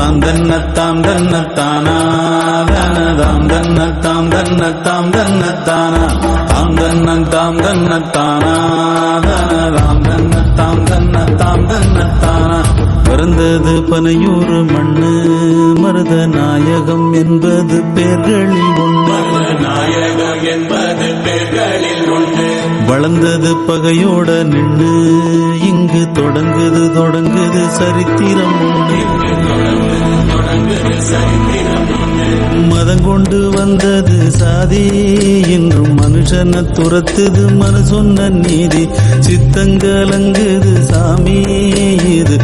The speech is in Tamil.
தாம் தன்னத்தாம் தன்னத்தானா தாம் தன்னத்தாம் தன்னத்தாம் தன்னத்தானா தாம் தன்னத்தாம் தன்னத்தானா தாம் தன்னத்தாம் தன்னத்தாம் தன்னத்தானா. பிறந்தது பனையூர் மண்ணு மருத நாயகம் என்பது பேர்களில் ஒன்று. நாயகம் என்பது பேர்களில் ஒன்று. வளர்ந்தது பகையோட நின்று இங்கு தொடங்குது சரித்திரம் ஒன்று. மதங்கொண்டு வந்தது சாதி என்றும் மனுஷனை துரத்துது மனு சொன்ன நீதி. சித்தங்கலங்குது சாமி இது